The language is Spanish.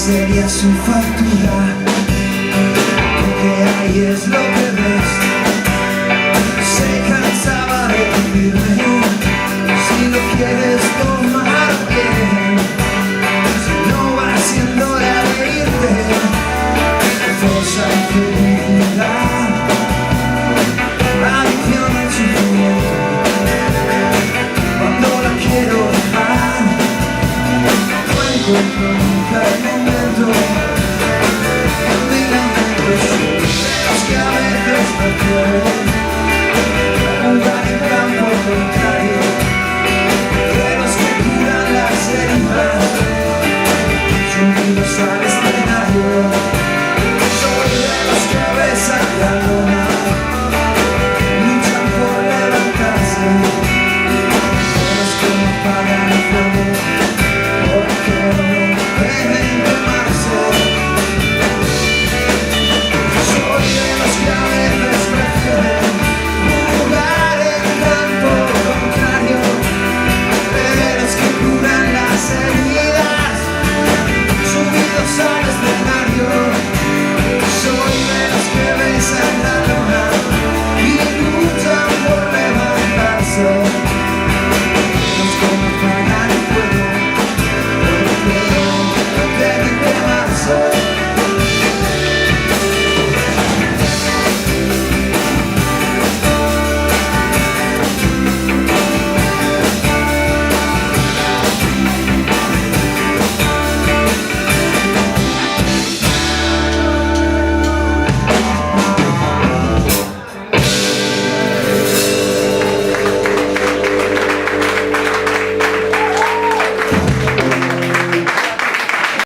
sería su factura, lo que hay es lo que ves. Se cansaba de decirme, si lo quieres tomar bien, si no va siendo hora de irte, fuerza y felicidad, adicción al sufrimiento, cuando la quiero dejar, no encuentro nunca el momento, mi lamento es que a veces no quiero.